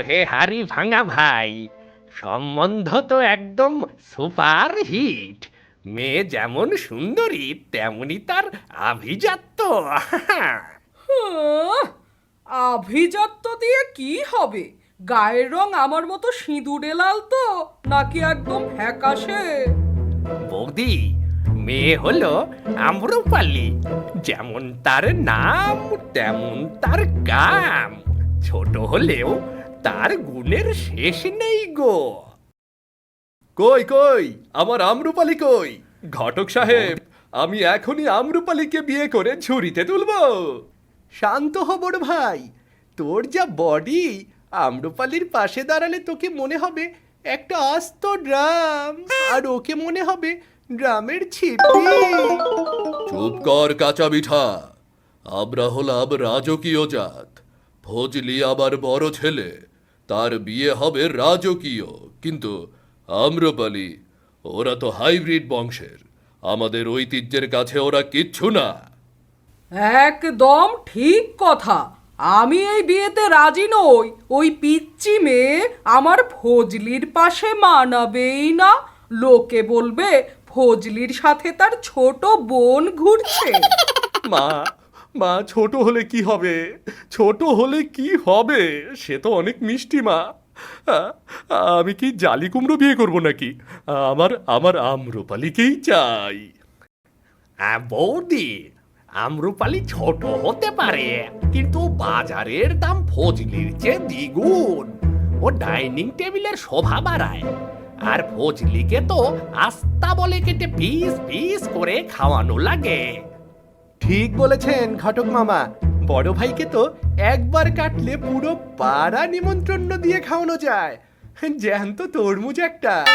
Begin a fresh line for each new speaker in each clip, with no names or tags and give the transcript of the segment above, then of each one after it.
হে হাড়ি ভাঙা ভাই, সম্বন্ধ তো একদম সুপার হিট। মেয়ে যেমন সুন্দরী তেমনি তার আভিজাত্য।
আহ, আভিজাত্য দিয়ে কি হবে? গায়ের রং আমার মতো সিঁদুরে লাল তো, নাকি একদম ফ্যাকাশে?
বৌদি, মেয়ে হলো আম্রপালি, যেমন তার নাম তেমন তার কাম। ছোট হলেও তার গুণের শেষ নেই গো।
কই কই আমার আম্রপালি কই? ঘটক সাহেব, আমি এখনই আম্রপালিকে বিয়ে করে ঝুড়িতে তুলবো। শান্ত হ বড় ভাই, তোর যা বডি, আম্রপালির পাশে দাঁড়ালে তোকে মনে হবে একটা আস্ত ড্রাম, আর ওকে মনে হবে ড্রামের ছিপি। চুপ কর কাঁচা বিঠা, আমরা হলাম রাজকীয় জাত। ফজলি আবার বড় ছেলে, তার বিয়ে হবে রাজকীয়। কিন্তু আম্রপালি, ওরা তো হাইব্রিড বংশের, আমাদের ঐতিহ্যের কাছে ওরা কিচ্ছু না।
একদম ঠিক কথা। আমি এই বিয়েতে রাজি নই। ওই পিচ্চি মেয়ে আমার ফজলির পাশে মানাবেই না। লোকে বলবে ফজলির সাথে তার ছোট বোন ঘুরছে।
মা, মা ছোট হলে কি হবে? ছোট হলে কি হবে? সে তো অনেক মিষ্টি মা। আ- আমি কি জালি কুমড়ো বিয়ে করব নাকি? আমার আমার আম্রপালিকেই চাই।
বৌদি, আম্রপালি ছোট হতে পারে, কিন্তু বাজারের দাম ফজলির চেয়ে দ্বিগুণ। ও ডাইনিং টেবিলের শোভা বাড়ায়, আর ফজলিকে তো আস্তা বলে কেটে পিস পিস করে খাওয়ানো লাগে।
ঠিক বলেছেন ঘটক মামা, বড় ভাইকে তো একবার কাটলে পুরো পাড়া নিমন্ত্রণ দিয়ে খাওয়ানো যায়। জ্যান্ত তরমুজ একটা।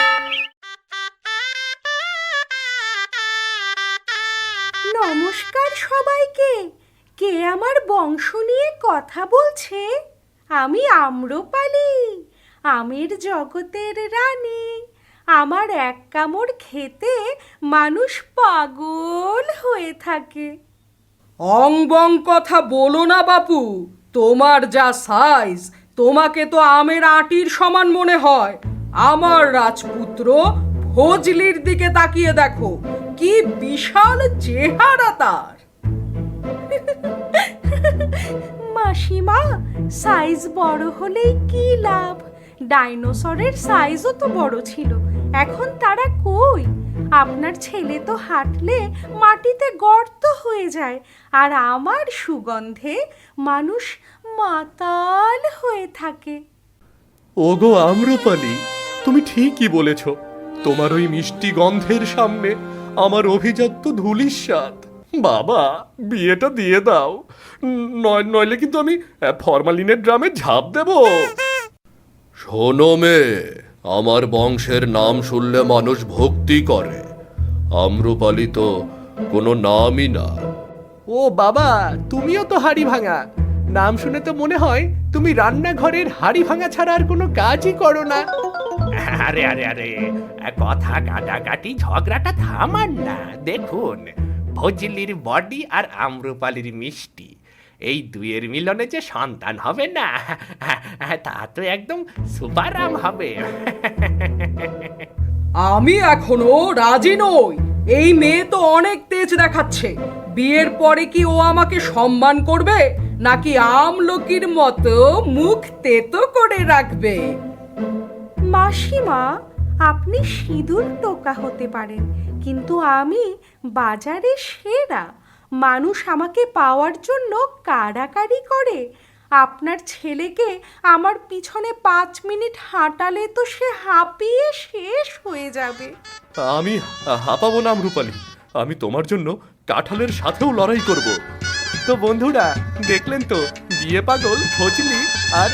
নমস্কার সবাইকে। কে আমার বংশ নিয়ে কথা বলছে? আমি আম্রপালি, আমের জগতের রানী। আমার এক কামড় খেতে মানুষ পাগল হয়ে থাকে।
অং বং কথা বলো না বাপু। তোমার যা সাইজ, তোমাকে তো আমের আটির সমান মনে হয়। আমার রাজপুত্র ফজলির দিকে তাকিয়ে দেখো, কি বিশাল চেহারা তার।
মাসিমা, সাইজ বড় হলেই কি লাভ? ডাইনোসরের সাইজও তো বড় ছিল, এখন তারা কই? আপনার ছেলে তো হাঁটলে মাটিতে গর্ত হয়ে যায়, আর আমার সুগন্ধে মানুষ মাতাল হয়ে থাকে।
ওগো আম্রপালি, তুমি ঠিকই বলেছ। তোমার ওই মিষ্টি গন্ধের সামনে আমার অভিজাত্য ধূলিসাৎ। বাবা, বিয়েটা দিয়ে দাও, নইলে কিন্তু আমি ফরমালিনের ড্রামে ঝাঁপ দেব। শোনো মেয়ে, আমার বংশের নাম শুনলে মানুষ ভক্তি করে। আম্রপালি তো কোনো নামই না। ও বাবা, তুমিও তো হাড়ি ভাঙা। নাম শুনে তো মনে হয় তুমি রান্নাঘরের হাড়ি ভাঙা ছাড়া আর কোনো কাজই করো না।
আরে আরে আরে, কথা কাটাকাটি ঝগড়াটা থামান না। দেখুন, ফজলির বডি আর আম্রপালির মিষ্টি, এই দুয়ের মিলনে যে সন্তান হবে না, তা তো একদম সুপারাম হবে।
আমি এখনো রাজি নই। এই মেয়ে তো অনেক তেজ দেখাচ্ছে। বিয়ের পরে কি ও আমাকে সম্মান করবে, নাকি আমলকির মতো মুখ তেতো করে রাখবে?
মাসিমা, আপনি সিঁদুর টোকা হতে পারেন, কিন্তু আমি বাজারে সেরা। মানুষ আমাকে পাওয়ার জন্য কাড়াকাড়ি করে। আপনার ছেলেকে আমার পিছনে 5 মিনিট হাঁটালে তো সে হাঁপিয়ে শেষ হয়ে যাবে।
আমি হাঁপাবো না আম্রপালি, আমি তোমার জন্য কাঁঠালের সাথেও লড়াই করব। তো বন্ধুরা, দেখলেন তো বিয়ে পাগল ফজলি আর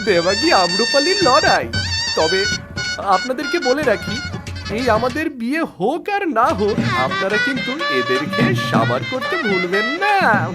দেবাগী আম্রপালির লড়াই। তবে আপনাদেরকে বলে রাখি, এই আমাদের বিয়ে হোক আর না হোক, আপনারা কিন্তু এদেরকে সাবার করতে ভুলবেন না।